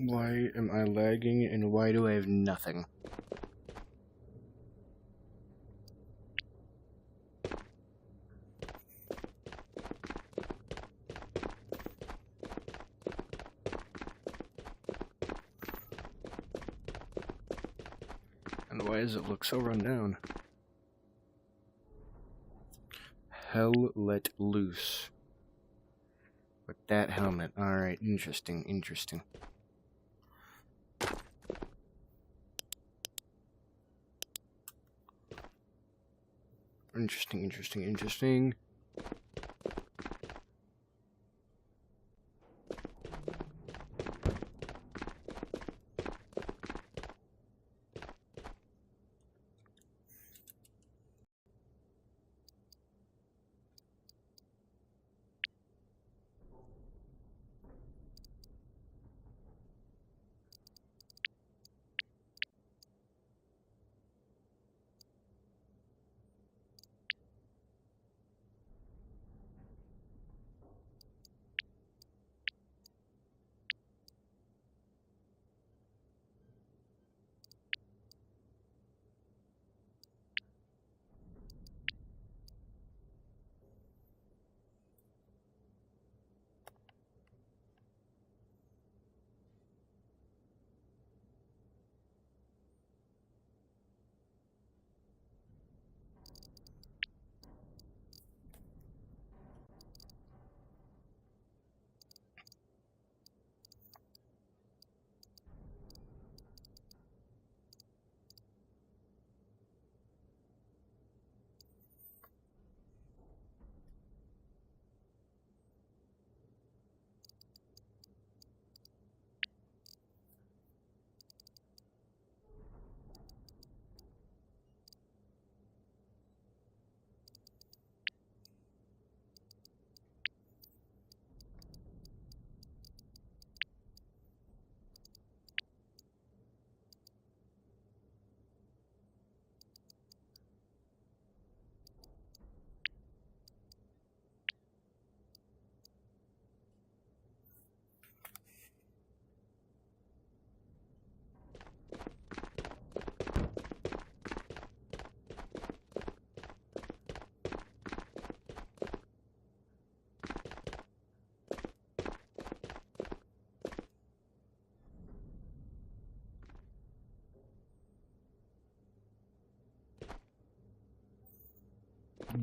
Why am I lagging and why do I have nothing? And why does it look so run down? Hell let loose. With that helmet. Alright, interesting, interesting. Interesting, interesting, interesting.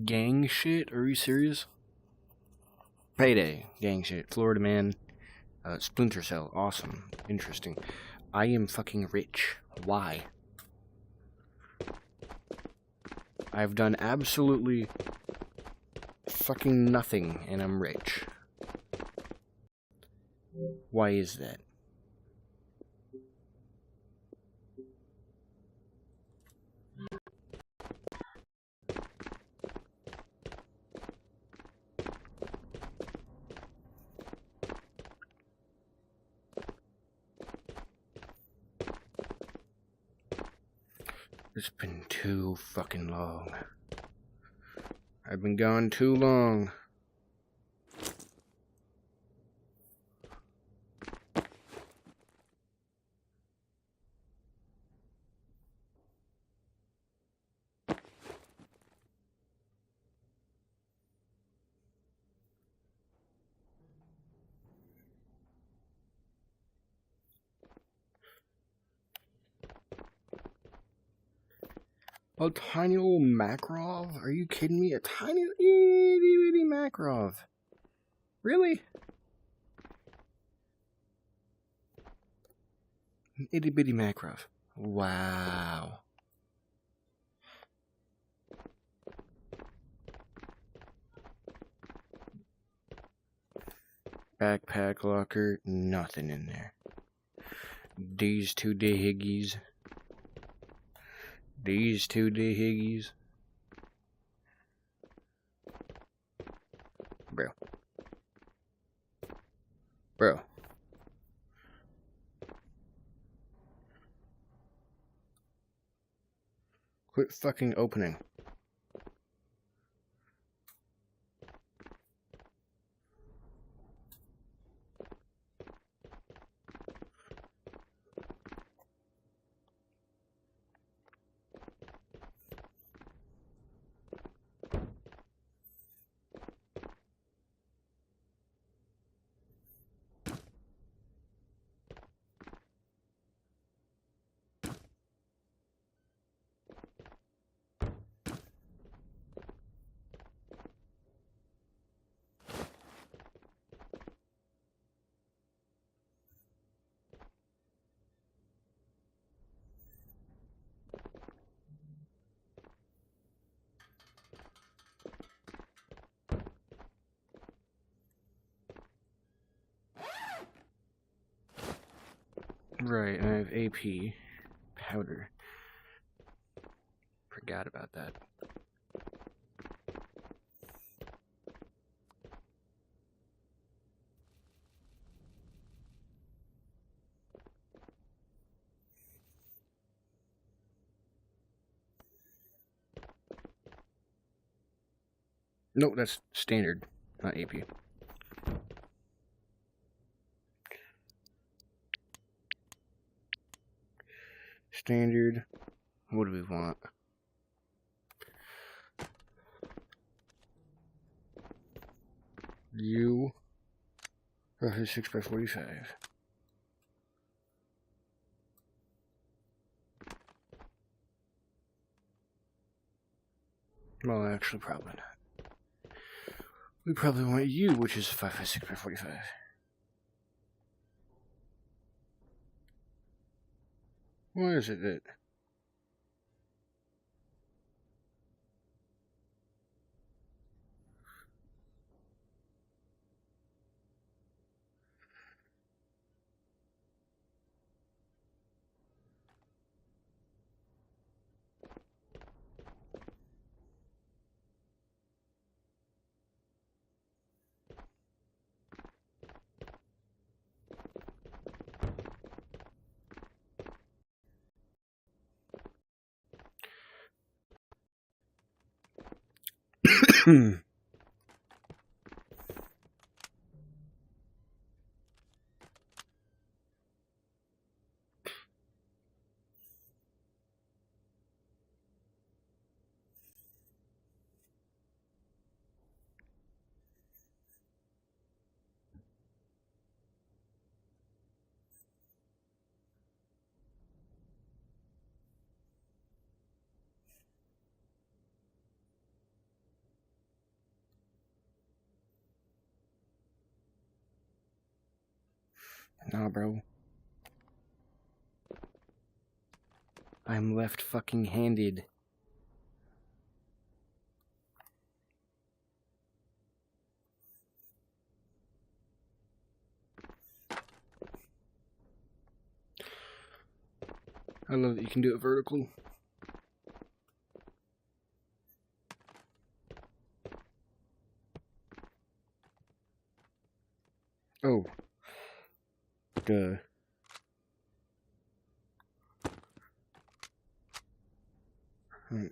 Gang shit? Are you serious? Payday. Gang shit. Florida man. Splinter Cell. Awesome. Interesting. I am fucking rich. Why? I've done absolutely fucking nothing and I'm rich. Why is that? It's been too fucking long. I've been gone too long. A tiny little Makarov? Are you kidding me? A tiny itty bitty Makarov? Really? An itty bitty Makarov. Wow. Backpack locker, nothing in there. These two dihiggies. These two dihiggies. Bro. Bro. Quit fucking opening. Right, and I have AP powder. Forgot about that. No, that's standard, not AP. Standard. What do we want? U. 6x45. Well, actually, probably not. We probably want U, which is 5x6x45. Why is it that? Nah, bro. I'm left fucking handed. I love that you can do it vertical. Oh. Duh. Hmm.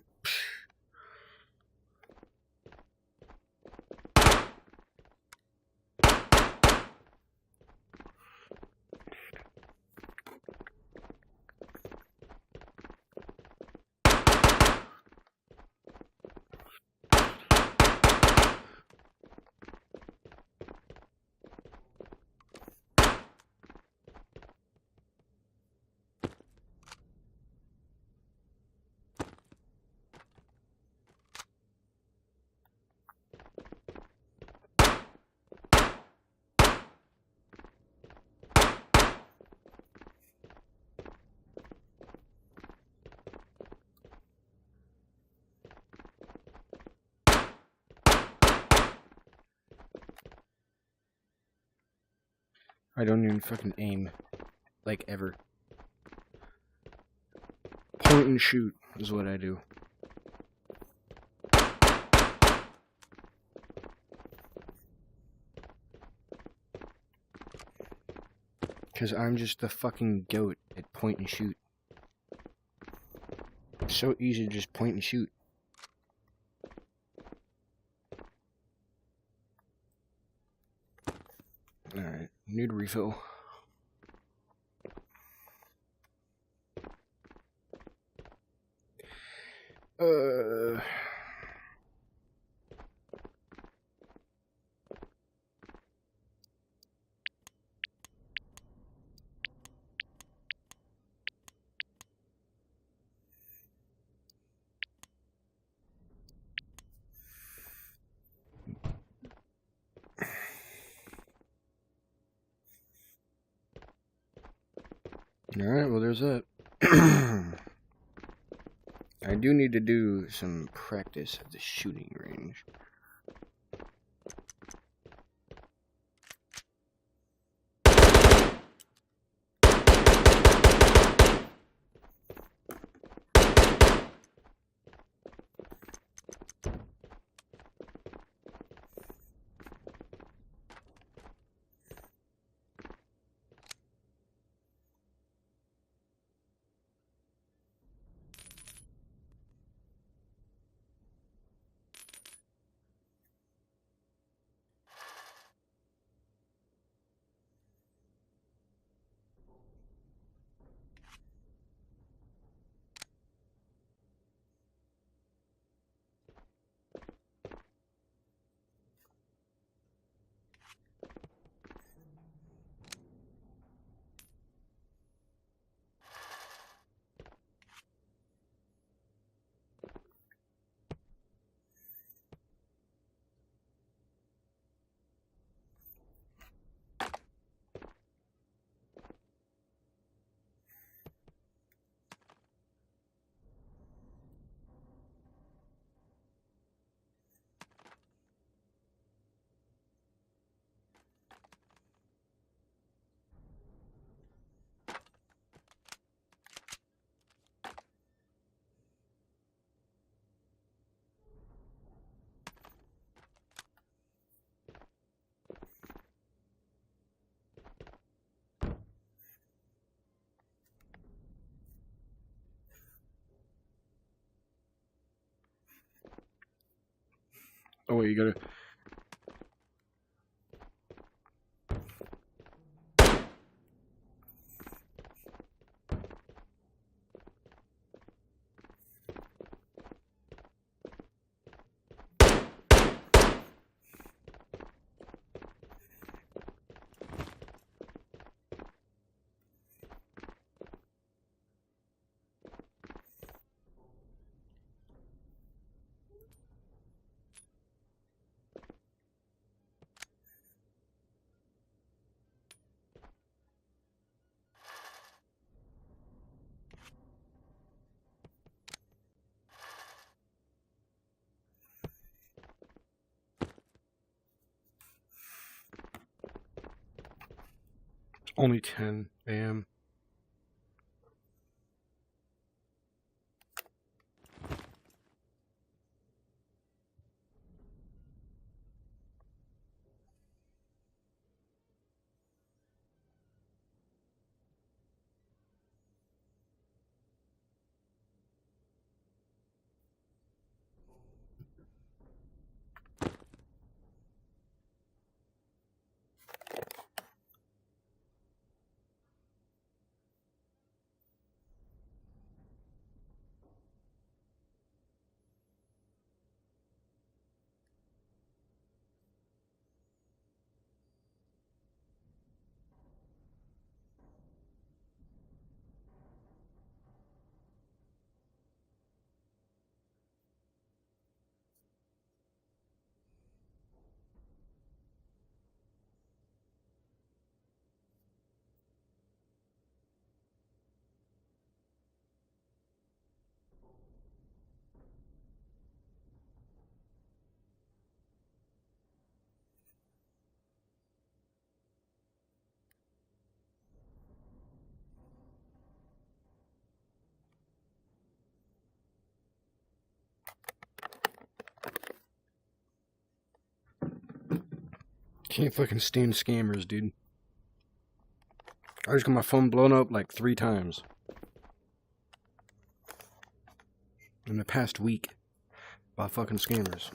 I don't even fucking aim. Like, ever. Point and shoot is what I do. Because I'm just the fucking goat at point and shoot. It's so easy to just point and shoot. Alright, need refill. Alright, well there's that. I do need to do some practice at the shooting range. Oh wait, you gotta... Only 10. Bam. Can't fucking stand scammers, dude. I just got my phone blown up like 3 times in the past week by fucking scammers.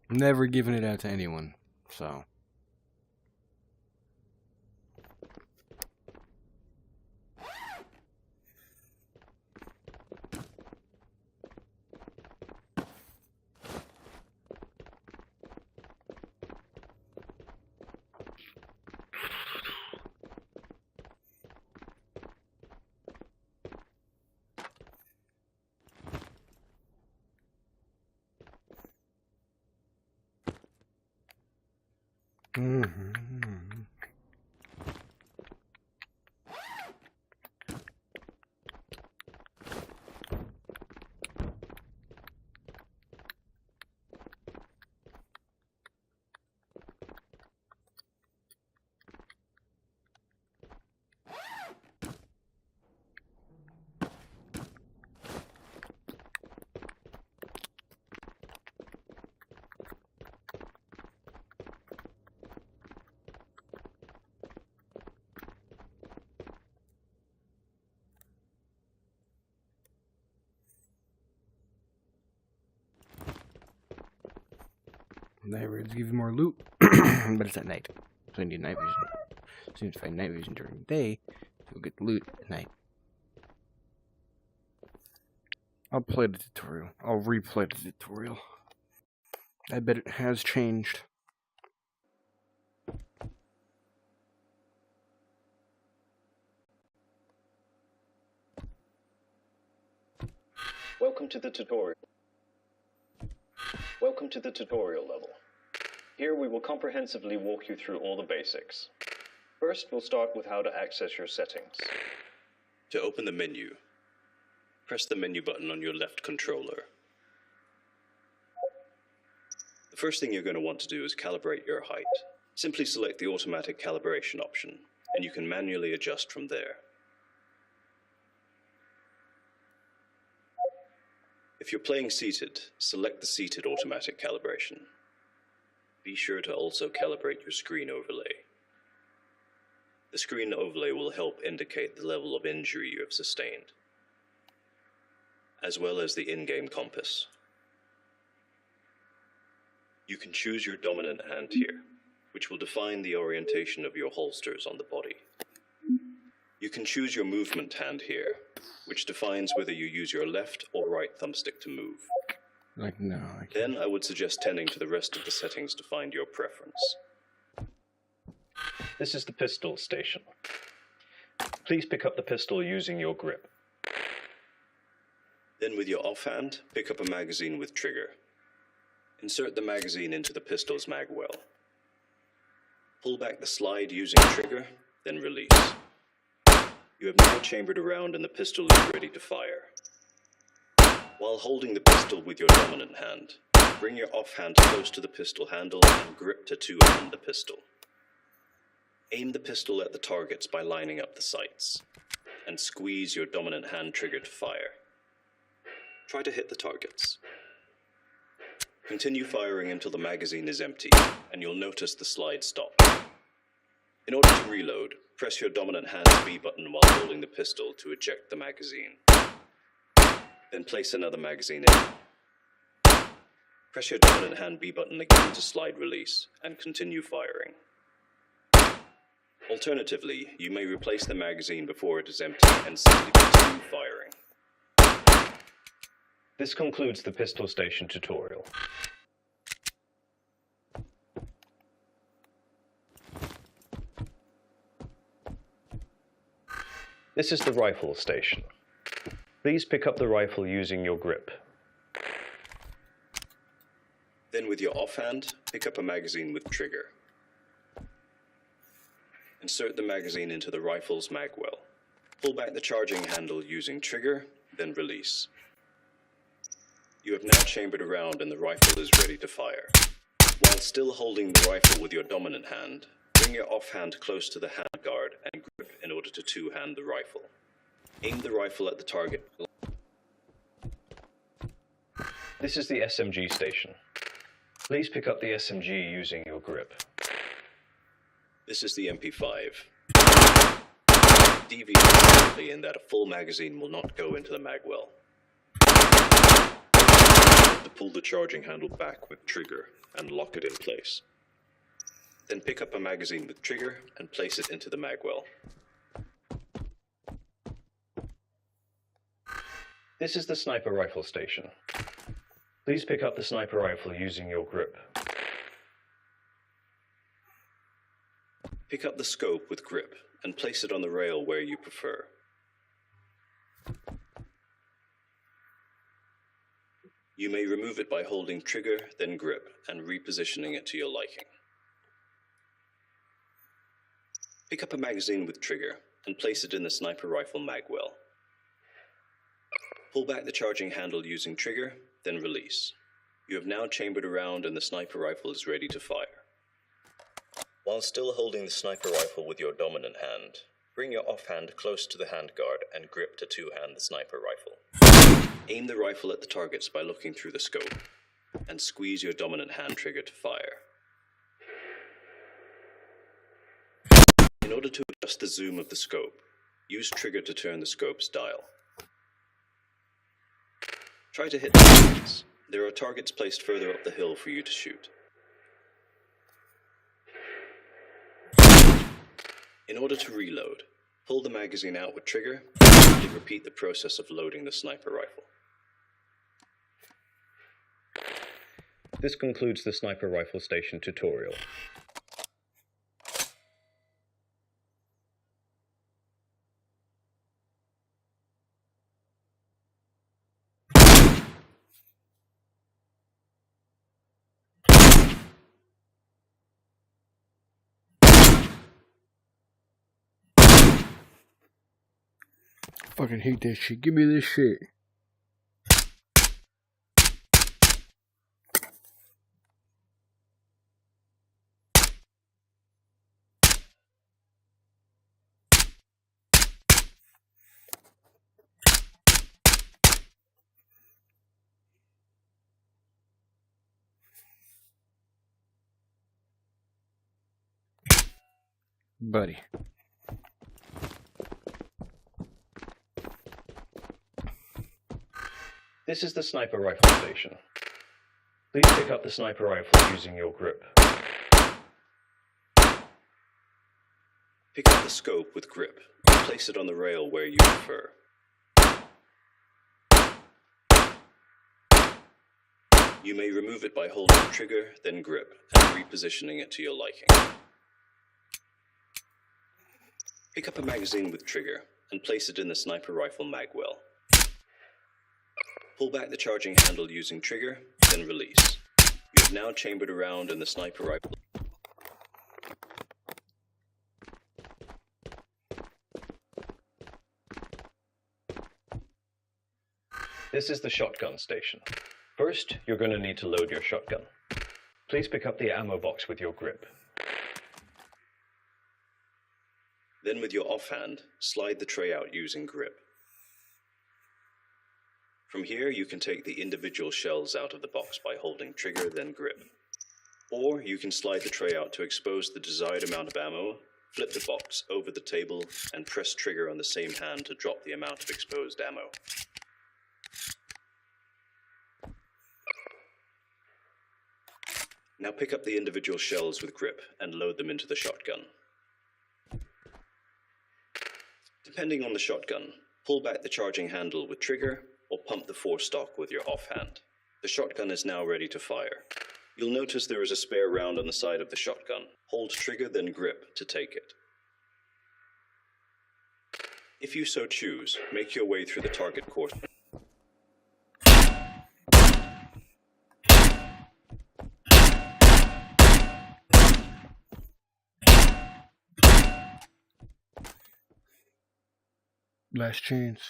Never giving it out to anyone, so. Neighborhoods give you more loot, but it's at night, so you need night vision. As soon as you find night vision during the day, you'll get loot at night. I'll play the tutorial. I'll replay the tutorial. I bet it has changed. Welcome to the tutorial. Welcome to the tutorial level. Here we will comprehensively walk you through all the basics. First, we'll start with how to access your settings. To open the menu, press the menu button on your left controller. The first thing you're going to want to do is calibrate your height. Simply select the automatic calibration option, and you can manually adjust from there. If you're playing seated, select the seated automatic calibration. Be sure to also calibrate your screen overlay. The screen overlay will help indicate the level of injury you have sustained, as well as the in-game compass. You can choose your dominant hand here, which will define the orientation of your holsters on the body. You can choose your movement hand here, which defines whether you use your left or right thumbstick to move. Like, no. Then I would suggest tending to the rest of the settings to find your preference. This is the pistol station. Please pick up the pistol using your grip. Then with your offhand, pick up a magazine with trigger. Insert the magazine into the pistol's mag well. Pull back the slide using trigger, then release. You have now chambered a round and the pistol is ready to fire. While holding the pistol with your dominant hand, bring your offhand close to the pistol handle and grip to two-hand the pistol. Aim the pistol at the targets by lining up the sights, and squeeze your dominant hand trigger to fire. Try to hit the targets. Continue firing until the magazine is empty, and you'll notice the slide stop. In order to reload, press your dominant hand's B button while holding the pistol to eject the magazine. Then place another magazine in. Press your dominant hand B button again to slide release, and continue firing. Alternatively, you may replace the magazine before it is empty and simply continue firing. This concludes the pistol station tutorial. This is the rifle station. Please pick up the rifle using your grip. Then with your offhand, pick up a magazine with trigger. Insert the magazine into the rifle's mag well. Pull back the charging handle using trigger, then release. You have now chambered a round and the rifle is ready to fire. While still holding the rifle with your dominant hand, bring your offhand close to the handguard and grip in order to two-hand the rifle. Aim the rifle at the target. This is the SMG station. Please pick up the SMG using your grip. This is the MP5. Deviate slightly in that a full magazine will not go into the mag well. To pull the charging handle back with trigger and lock it in place. Then pick up a magazine with trigger and place it into the mag well. This is the sniper rifle station. Please pick up the sniper rifle using your grip. Pick up the scope with grip and place it on the rail where you prefer. You may remove it by holding trigger, then grip, and repositioning it to your liking. Pick up a magazine with trigger and place it in the sniper rifle mag well. Pull back the charging handle using trigger, then release. You have now chambered a round and the sniper rifle is ready to fire. While still holding the sniper rifle with your dominant hand, bring your offhand close to the handguard and grip to two-hand the sniper rifle. Aim the rifle at the targets by looking through the scope, and squeeze your dominant hand trigger to fire. In order to adjust the zoom of the scope, use trigger to turn the scope's dial. Try to hit the targets. There are targets placed further up the hill for you to shoot. In order to reload, pull the magazine out with trigger and repeat the process of loading the sniper rifle. This concludes the sniper rifle station tutorial. Fucking hate that shit. Give me this shit. Buddy. This is the sniper rifle station. Please pick up the sniper rifle using your grip. Pick up the scope with grip and place it on the rail where you prefer. You may remove it by holding trigger, then grip, and repositioning it to your liking. Pick up a magazine with trigger and place it in the sniper rifle mag well. Pull back the charging handle using trigger, then release. You have now chambered a round in the sniper rifle. This is the shotgun station. First, you're going to need to load your shotgun. Please pick up the ammo box with your grip. Then with your offhand, slide the tray out using grip. From here, you can take the individual shells out of the box by holding trigger, then grip. Or you can slide the tray out to expose the desired amount of ammo, flip the box over the table, and press trigger on the same hand to drop the amount of exposed ammo. Now pick up the individual shells with grip and load them into the shotgun. Depending on the shotgun, pull back the charging handle with trigger or pump the forestock with your offhand. The shotgun is now ready to fire. You'll notice there is a spare round on the side of the shotgun. Hold trigger then grip to take it. If you so choose, make your way through the target course. Last chance.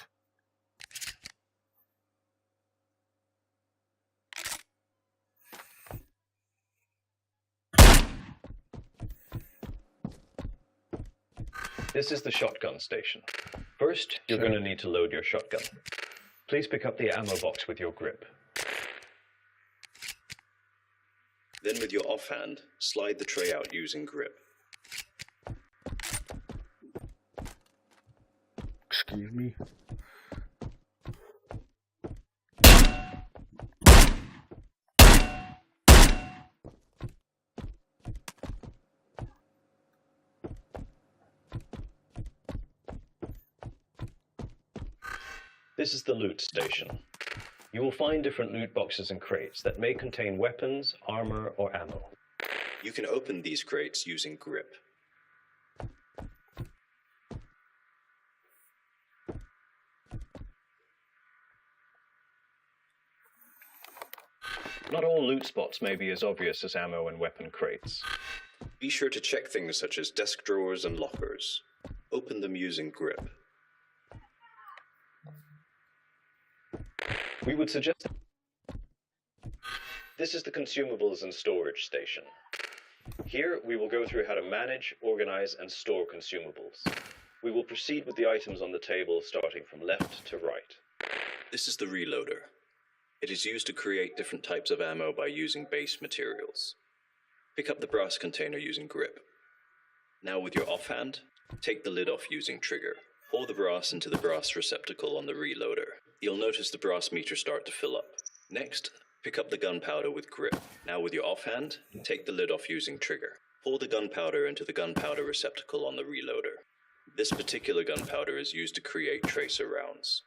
This is the shotgun station. First, you're going to need to load your shotgun. Please pick up the ammo box with your grip. Then with your offhand, slide the tray out using grip. Excuse me. This is the loot station. You will find different loot boxes and crates that may contain weapons, armor, or ammo. You can open these crates using grip. Not all loot spots may be as obvious as ammo and weapon crates. Be sure to check things such as desk drawers and lockers. Open them using grip. We would suggest... This is the consumables and storage station. Here, we will go through how to manage, organize, and store consumables. We will proceed with the items on the table starting from left to right. This is the reloader. It is used to create different types of ammo by using base materials. Pick up the brass container using grip. Now with your offhand, take the lid off using trigger. Pour the brass into the brass receptacle on the reloader. You'll notice the brass meter start to fill up. Next, pick up the gunpowder with grip. Now with your offhand, take the lid off using trigger. Pour the gunpowder into the gunpowder receptacle on the reloader. This particular gunpowder is used to create tracer rounds.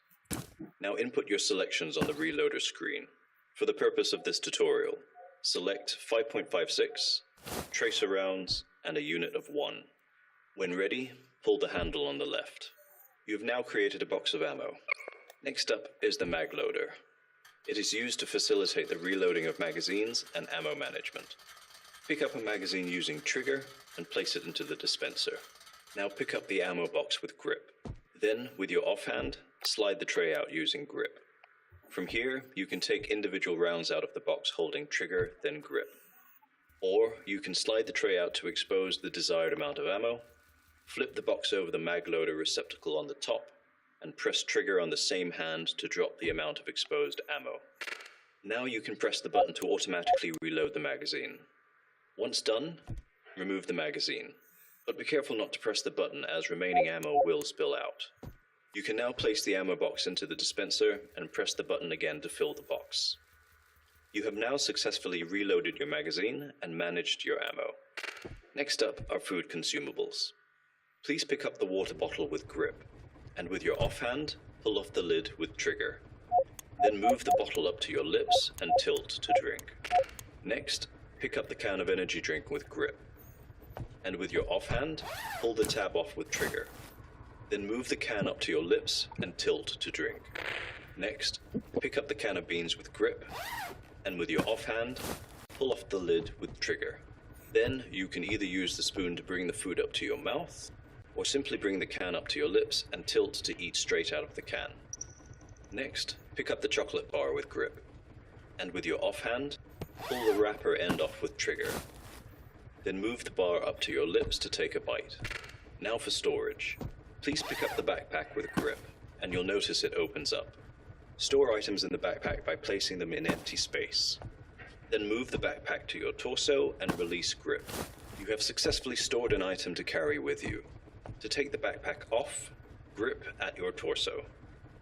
Now input your selections on the reloader screen. For the purpose of this tutorial, select 5.56, tracer rounds, and a unit of 1. When ready, pull the handle on the left. You have now created a box of ammo. Next up is the mag loader. It is used to facilitate the reloading of magazines and ammo management. Pick up a magazine using trigger and place it into the dispenser. Now pick up the ammo box with grip. Then, with your offhand, slide the tray out using grip. From here, you can take individual rounds out of the box holding trigger, then grip. Or you can slide the tray out to expose the desired amount of ammo, flip the box over the mag loader receptacle on the top, and press trigger on the same hand to drop the amount of exposed ammo. Now you can press the button to automatically reload the magazine. Once done, remove the magazine. But be careful not to press the button as remaining ammo will spill out. You can now place the ammo box into the dispenser and press the button again to fill the box. You have now successfully reloaded your magazine and managed your ammo. Next up are food consumables. Please pick up the water bottle with grip, and with your offhand, pull off the lid with trigger. Then move the bottle up to your lips and tilt to drink. Next, pick up the can of energy drink with grip, and with your offhand, pull the tab off with trigger. Then move the can up to your lips and tilt to drink. Next, pick up the can of beans with grip, and with your offhand, pull off the lid with trigger. Then you can either use the spoon to bring the food up to your mouth, or simply bring the can up to your lips and tilt to eat straight out of the can. Next, pick up the chocolate bar with grip, and with your offhand, pull the wrapper end off with trigger. Then move the bar up to your lips to take a bite. Now for storage. Please pick up the backpack with grip, and you'll notice it opens up. Store items in the backpack by placing them in empty space. Then move the backpack to your torso and release grip. You have successfully stored an item to carry with you. To take the backpack off, grip at your torso.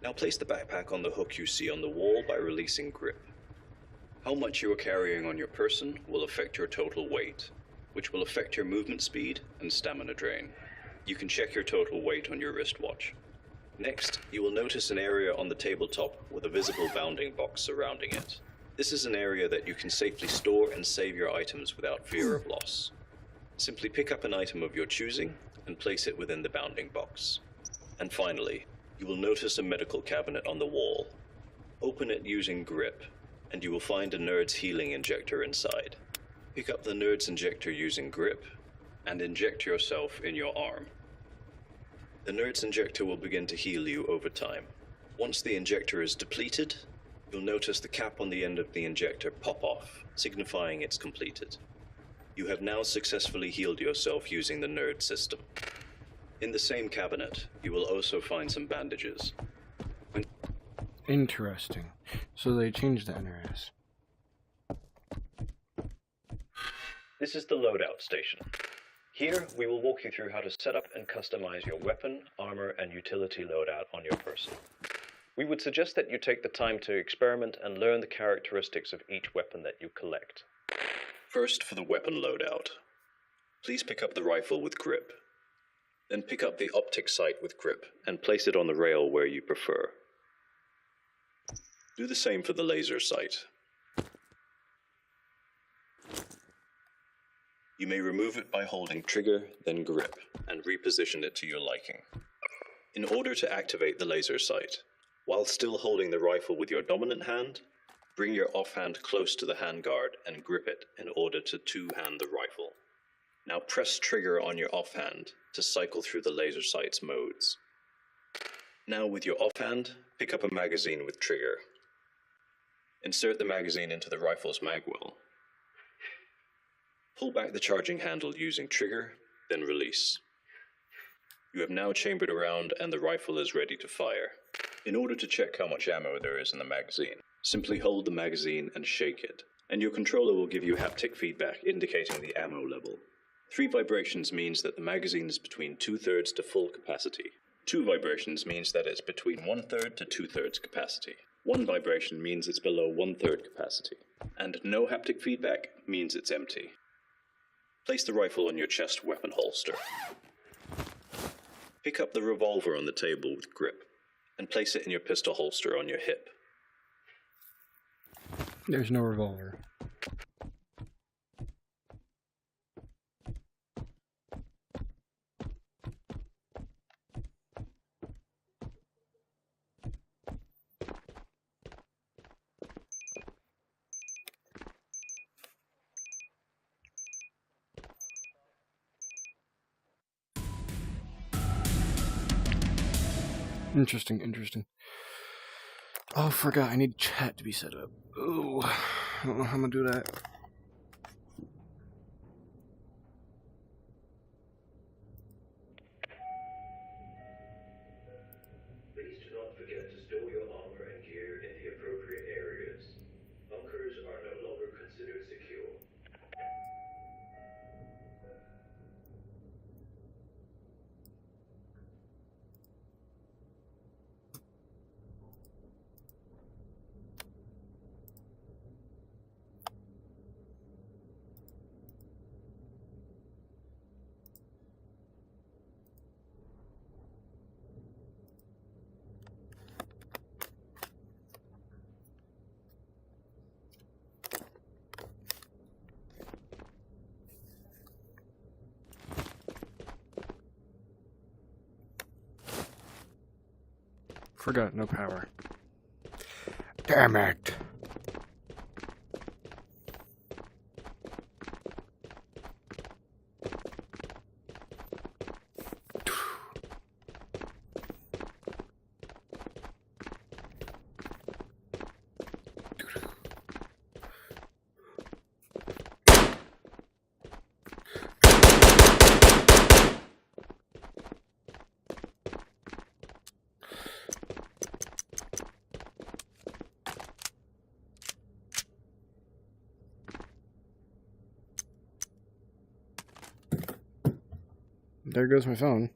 Now place the backpack on the hook you see on the wall by releasing grip. How much you are carrying on your person will affect your total weight, which will affect your movement speed and stamina drain. You can check your total weight on your wristwatch. Next, you will notice an area on the tabletop with a visible bounding box surrounding it. This is an area that you can safely store and save your items without fear of loss. Simply pick up an item of your choosing and place it within the bounding box. And finally, you will notice a medical cabinet on the wall. Open it using grip, and you will find a Nerd's healing injector inside. Pick up the Nerd's injector using grip, and inject yourself in your arm. The Nerd's injector will begin to heal you over time. Once the injector is depleted, you'll notice the cap on the end of the injector pop off, signifying it's completed. You have now successfully healed yourself using the Nerd system. In the same cabinet, you will also find some bandages. Interesting. So they changed the NRS. This is the loadout station. Here, we will walk you through how to set up and customize your weapon, armor, and utility loadout on your person. We would suggest that you take the time to experiment and learn the characteristics of each weapon that you collect. First, for the weapon loadout. Please pick up the rifle with grip. Then pick up the optic sight with grip and place it on the rail where you prefer. Do the same for the laser sight. You may remove it by holding trigger, then grip, and reposition it to your liking. In order to activate the laser sight, while still holding the rifle with your dominant hand, bring your offhand close to the handguard and grip it in order to two-hand the rifle. Now press trigger on your offhand to cycle through the laser sight's modes. Now with your offhand, pick up a magazine with trigger. Insert the magazine into the rifle's mag well. Pull back the charging handle using trigger, then release. You have now chambered around and the rifle is ready to fire. In order to check how much ammo there is in the magazine, simply hold the magazine and shake it, and your controller will give you haptic feedback indicating the ammo level. 3 vibrations means that the magazine is between 2/3 to full capacity. 2 vibrations means that it's between 1/3 to 2/3 capacity. 1 vibration means it's below 1/3 capacity. And no haptic feedback means it's empty. Place the rifle on your chest weapon holster. Pick up the revolver on the table with grip, and place it in your pistol holster on your hip. There's no revolver. Interesting. Oh, I forgot. I need chat to be set up. Oh, I don't know how I'm gonna do that. Please do not forget to store your armor and gear in the appropriate areas. Bunkers are no longer considered secure. Forgot, no power. Damn it. There goes my phone.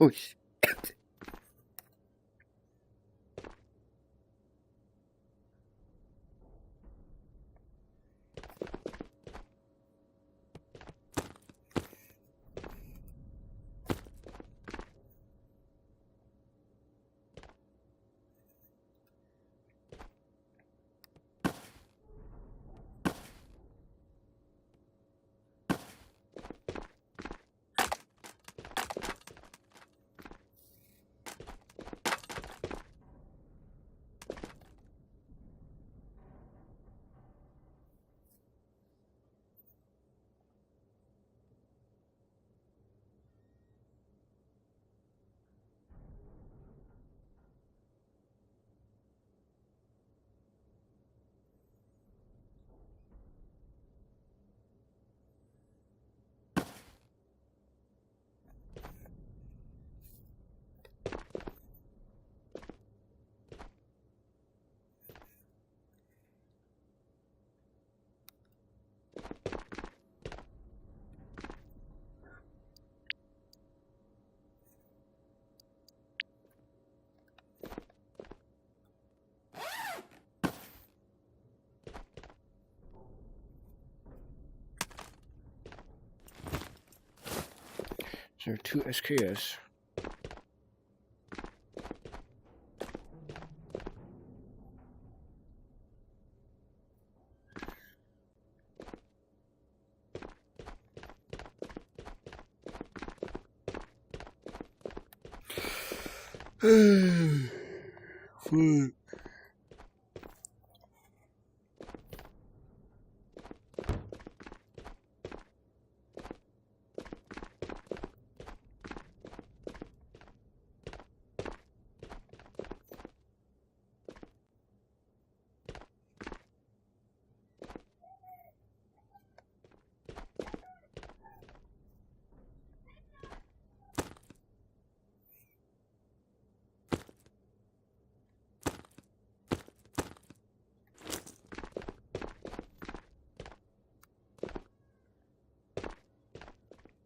Oh, shit. So 2 SKS. Fuck.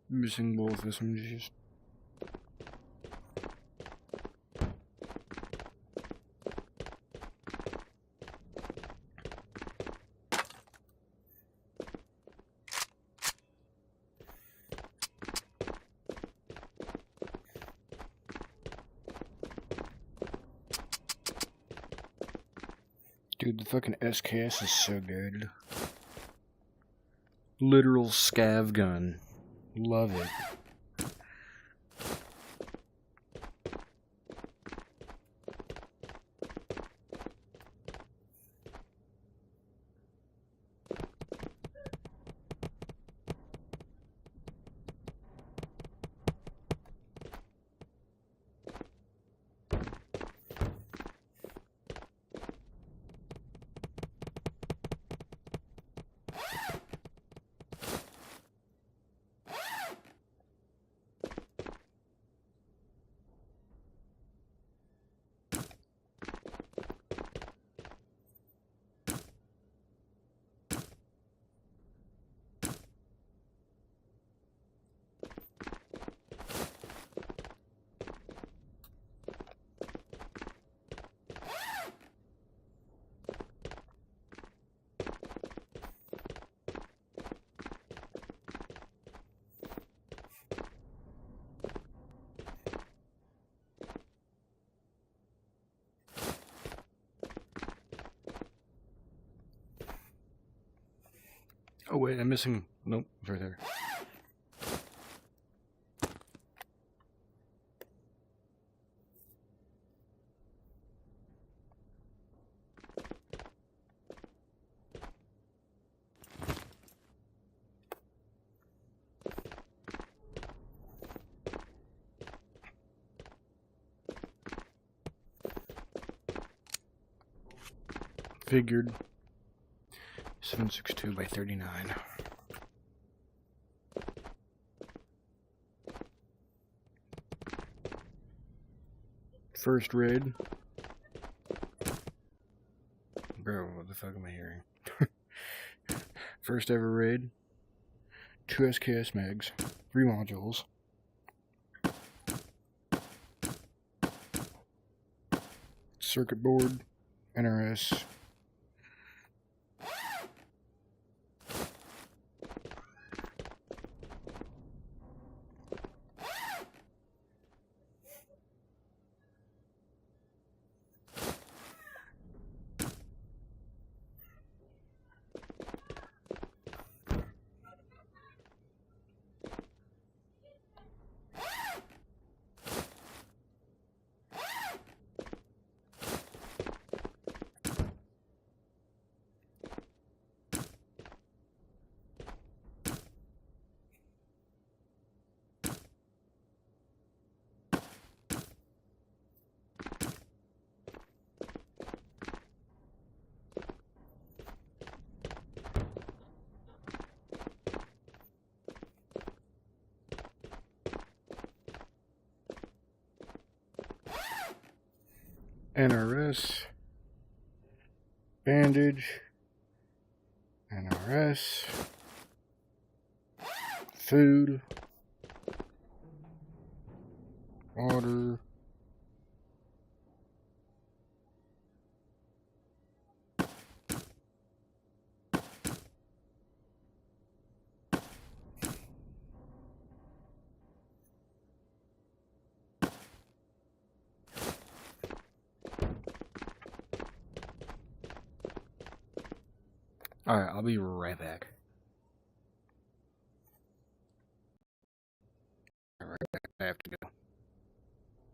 Missing both SMGs. Dude, the fucking SKS is so good. Literal scav gun. Love it. Oh wait, I'm missing. Nope, it's right there. Figured. 762 by 39. First raid. Bro, what the fuck am I hearing? First ever raid. 2 SKS mags. 3 modules. Circuit board. NRS. NRS, bandage, NRS, food, water, Alright, I'll be right back.